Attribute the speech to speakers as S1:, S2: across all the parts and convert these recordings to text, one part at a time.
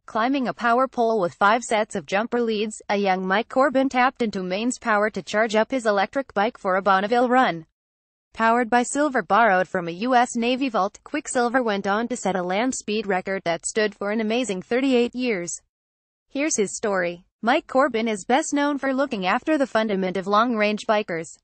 S1: Climbing a power pole with 5 sets of jumper leads, a young Mike Corbin tapped into mains power to charge up his electric bike for a Bonneville run. Powered by silver borrowed from a U.S. Navy vault, Quicksilver went on to set a land speed record that stood for an amazing 38 years. Here's his story. Mike Corbin is best known for looking after the fundament of long-range bikers.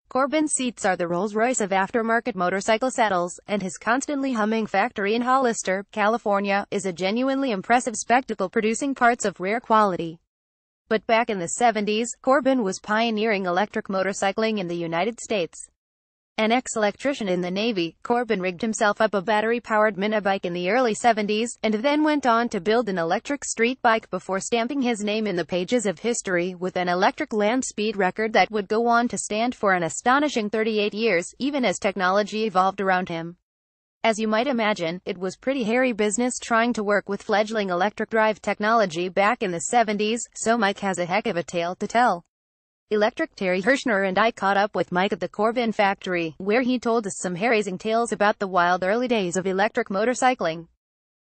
S1: Corbin's seats are the Rolls-Royce of aftermarket motorcycle saddles, and his constantly humming factory in Hollister, California, is a genuinely impressive spectacle producing parts of rare quality. But back in the 70s, Corbin was pioneering electric motorcycling in the United States. An ex-electrician in the Navy, Corbin rigged himself up a battery-powered minibike in the early 70s, and then went on to build an electric street bike before stamping his name in the pages of history with an electric land speed record that would go on to stand for an astonishing 38 years, even as technology evolved around him. As you might imagine, it was pretty hairy business trying to work with fledgling electric drive technology back in the 70s, so Mike has a heck of a tale to tell. Electric Terry Hirschner and I caught up with Mike at the Corbin factory, where he told us some hair-raising tales about the wild early days of electric motorcycling.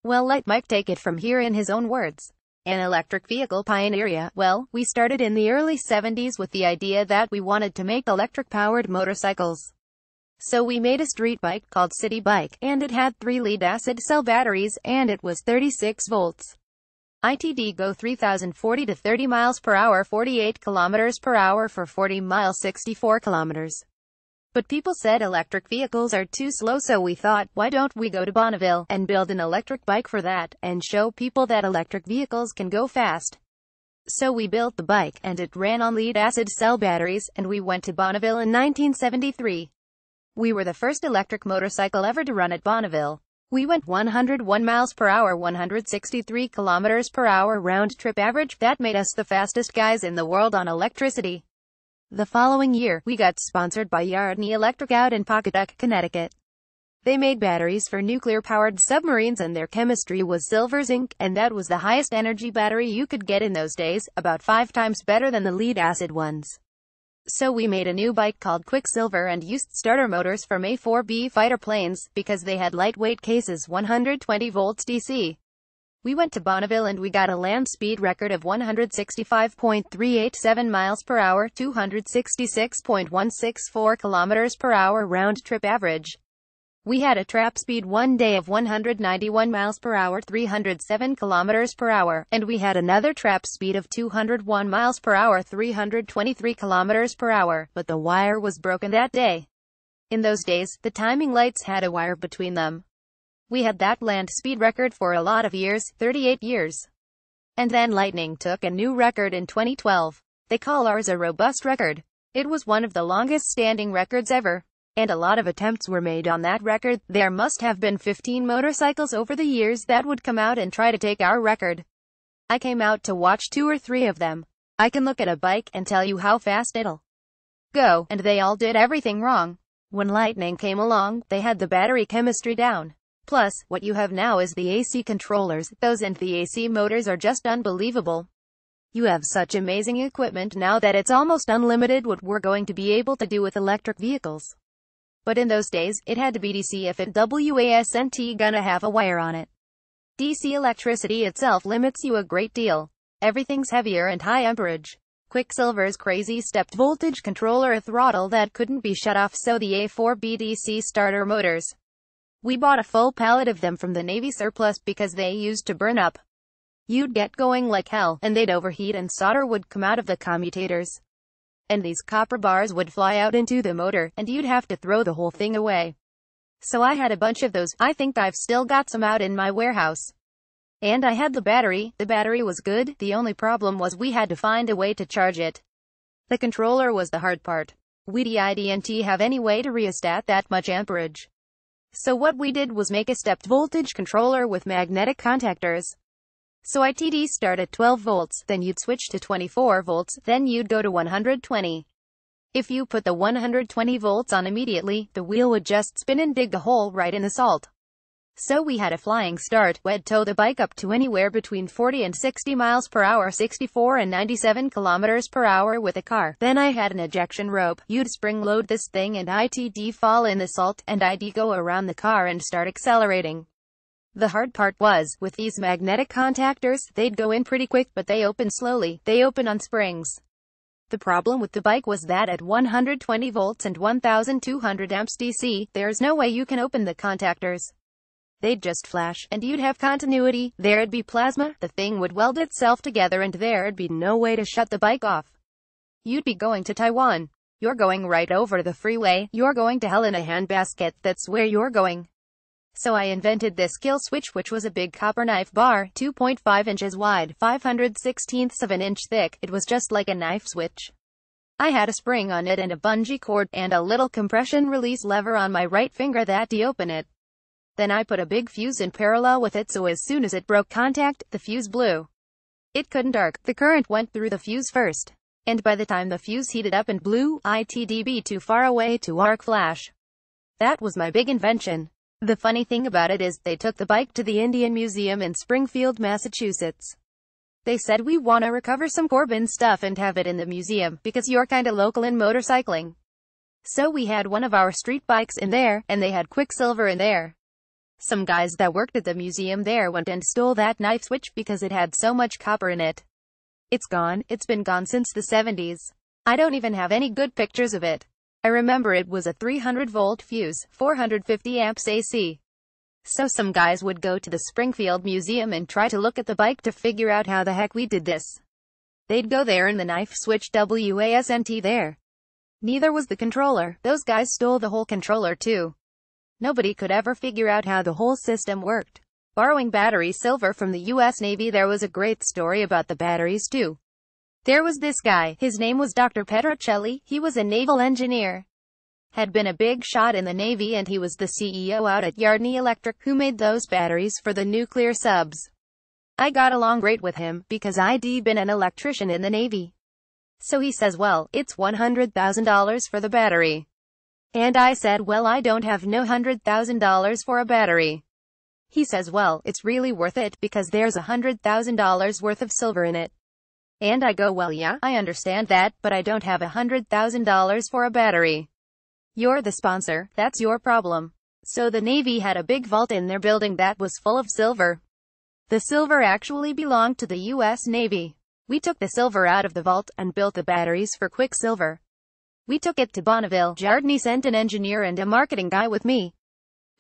S1: Well, let Mike take it from here in his own words. An electric vehicle pioneer. Well, we started in the early 70s with the idea that we wanted to make electric-powered motorcycles. So we made a street bike called City Bike, and it had 3 lead-acid cell batteries, and it was 36 volts. It'd go 3,040 to 30 miles per hour, 48 kilometers per hour for 40 miles, 64 kilometers. But people said electric vehicles are too slow, so we thought, why don't we go to Bonneville and build an electric bike for that, and show people that electric vehicles can go fast. So we built the bike, and it ran on lead-acid cell batteries, and we went to Bonneville in 1973. We were the first electric motorcycle ever to run at Bonneville. We went 101 miles per hour, 163 kilometers per hour round-trip average. That made us the fastest guys in the world on electricity. The following year, we got sponsored by Yardney Electric out in Pawcatuck, Connecticut. They made batteries for nuclear-powered submarines, and their chemistry was silver zinc, and that was the highest energy battery you could get in those days, about 5 times better than the lead-acid ones. So we made a new bike called Quicksilver and used starter motors from A-4B fighter planes, because they had lightweight cases, 120 volts DC. We went to Bonneville and we got a land speed record of 165.387 miles per hour, 266.164 kilometers per hour round-trip average. We had a trap speed one day of 191 miles per hour, 307 kilometers per hour, and we had another trap speed of 201 miles per hour, 323 kilometers per hour, but the wire was broken that day. In those days, the timing lights had a wire between them. We had that land speed record for a lot of years, 38 years. And then lightning took a new record in 2012. They call ours a robust record. It was one of the longest standing records ever. And a lot of attempts were made on that record. There must have been 15 motorcycles over the years that would come out and try to take our record. I came out to watch 2 or 3 of them. I can look at a bike and tell you how fast it'll go, and they all did everything wrong. When lightning came along, they had the battery chemistry down. Plus, what you have now is the AC controllers. Those and the AC motors are just unbelievable. You have such amazing equipment now that it's almost unlimited what we're going to be able to do with electric vehicles. But in those days, it had to be DC if it wasn't gonna have a wire on it. DC electricity itself limits you a great deal. Everything's heavier and high amperage. Quicksilver's crazy stepped voltage controller, a throttle that couldn't be shut off, so the A4B DC starter motors. We bought a full pallet of them from the Navy surplus because they used to burn up. You'd get going like hell, and they'd overheat and solder would come out of the commutators. And these copper bars would fly out into the motor, and you'd have to throw the whole thing away. So I had a bunch of those. I think I've still got some out in my warehouse. And I had the battery. The battery was good. The only problem was we had to find a way to charge it. The controller was the hard part. We didn't have any way to rheostat that much amperage. So what we did was make a stepped voltage controller with magnetic contactors. So it'd start at 12 volts, then you'd switch to 24 volts, then you'd go to 120. If you put the 120 volts on immediately, the wheel would just spin and dig a hole right in the salt. So we had a flying start. We'd tow the bike up to anywhere between 40 and 60 miles per hour, 64 and 97 kilometers per hour with a car. Then I had an ejection rope. You'd spring load this thing and it'd fall in the salt, and I'd go around the car and start accelerating. The hard part was, with these magnetic contactors, they'd go in pretty quick but they open slowly, they open on springs. The problem with the bike was that at 120 volts and 1200 amps DC, there's no way you can open the contactors. They'd just flash, and you'd have continuity, there'd be plasma, the thing would weld itself together and there'd be no way to shut the bike off. You'd be going to Taiwan. You're going right over the freeway, you're going to hell in a handbasket, that's where you're going. So I invented this kill switch, which was a big copper knife bar, 2.5 inches wide, 5/16ths of an inch thick. It was just like a knife switch. I had a spring on it and a bungee cord, and a little compression release lever on my right finger that de-open it. Then I put a big fuse in parallel with it, so as soon as it broke contact, the fuse blew. It couldn't arc, the current went through the fuse first. And by the time the fuse heated up and blew, it'd be too far away to arc flash. That was my big invention. The funny thing about it is, they took the bike to the Indian Museum in Springfield, Massachusetts. They said, we want to recover some Corbin stuff and have it in the museum, because you're kinda local in motorcycling. So we had one of our street bikes in there, and they had quicksilver in there. Some guys that worked at the museum there went and stole that knife switch because it had so much copper in it. It's gone, it's been gone since the 70s. I don't even have any good pictures of it. I remember it was a 300-volt fuse, 450 amps AC. So some guys would go to the Springfield Museum and try to look at the bike to figure out how the heck we did this. They'd go there and the knife switch wasn't there. Neither was the controller. Those guys stole the whole controller too. Nobody could ever figure out how the whole system worked. Borrowing battery silver from the US Navy, there was a great story about the batteries too. There was this guy, his name was Dr. Petrocelli, he was a naval engineer. Had been a big shot in the Navy and he was the CEO out at Yardney Electric, who made those batteries for the nuclear subs. I got along great with him, because I'd been an electrician in the Navy. So he says, well, it's $100,000 for the battery. And I said, well, I don't have no $100,000 for a battery. He says, well, it's really worth it, because there's $100,000 worth of silver in it. And I go, well, yeah, I understand that, but I don't have $100,000 for a battery. You're the sponsor, that's your problem. So the Navy had a big vault in their building that was full of silver. The silver actually belonged to the US Navy. We took the silver out of the vault and built the batteries for quicksilver. We took it to Bonneville. Yardney sent an engineer and a marketing guy with me.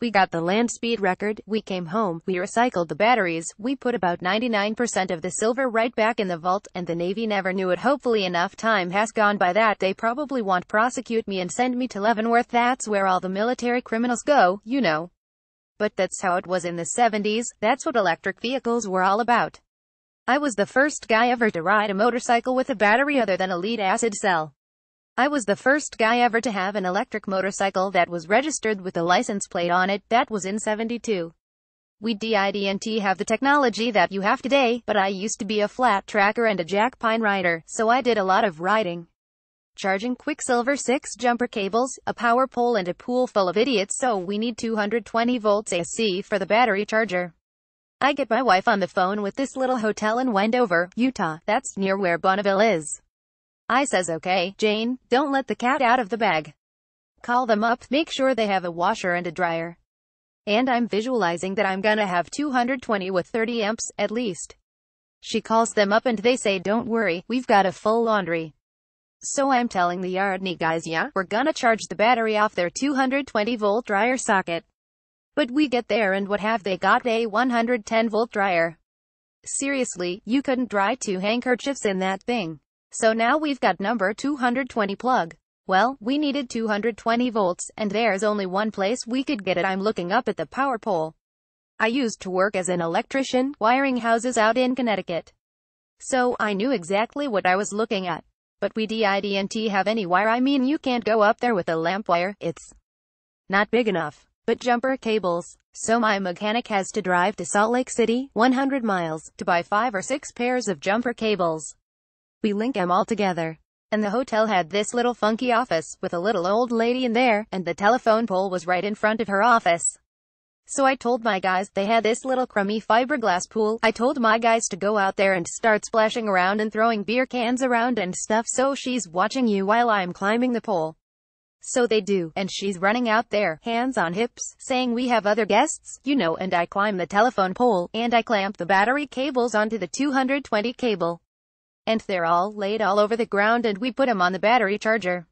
S1: We got the land speed record, we came home, we recycled the batteries, we put about 99% of the silver right back in the vault, and the Navy never knew it. Hopefully enough time has gone by that they probably won't prosecute me and send me to Leavenworth. That's where all the military criminals go, you know. But that's how it was in the 70s, that's what electric vehicles were all about. I was the first guy ever to ride a motorcycle with a battery other than a lead-acid cell. I was the first guy ever to have an electric motorcycle that was registered with a license plate on it. That was in '72. We didn't have the technology that you have today, but I used to be a flat tracker and a jack pine rider, so I did a lot of riding. Charging quicksilver 6 jumper cables, a power pole and a pool full of idiots, so we need 220 volts AC for the battery charger. I get my wife on the phone with this little hotel in Wendover, Utah, that's near where Bonneville is. I says, okay, Jane, don't let the cat out of the bag. Call them up, make sure they have a washer and a dryer. And I'm visualizing that I'm gonna have 220 with 30 amps, at least. She calls them up and they say, don't worry, we've got a full laundry. So I'm telling the Yardney guys, yeah, we're gonna charge the battery off their 220 volt dryer socket. But we get there and what have they got? A 110 volt dryer. Seriously, you couldn't dry 2 handkerchiefs in that thing. So now we've got number 220 plug. Well, we needed 220 volts, and there's only one place we could get it. I'm looking up at the power pole. I used to work as an electrician, wiring houses out in Connecticut. So, I knew exactly what I was looking at. But we didn't have any wire. I mean, you can't go up there with a lamp wire, it's not big enough. But jumper cables. So my mechanic has to drive to Salt Lake City, 100 miles, to buy 5 or 6 pairs of jumper cables. We link them all together. And the hotel had this little funky office, with a little old lady in there, and the telephone pole was right in front of her office. So I told my guys, they had this little crummy fiberglass pool, I told my guys to go out there and start splashing around and throwing beer cans around and stuff, so she's watching you while I'm climbing the pole. So they do, and she's running out there, hands on hips, saying we have other guests, you know, and I climb the telephone pole, and I clamp the battery cables onto the 220 cable. And they're all laid all over the ground and we put them on the battery charger.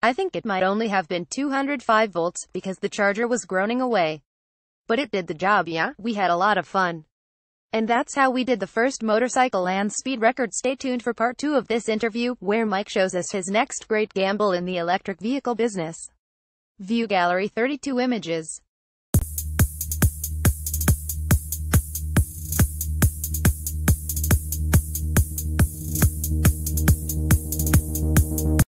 S1: I think it might only have been 205 volts, because the charger was groaning away. But it did the job, yeah? We had a lot of fun. And that's how we did the first motorcycle land speed record. Stay tuned for part 2 of this interview, where Mike shows us his next great gamble in the electric vehicle business. View gallery 32 images.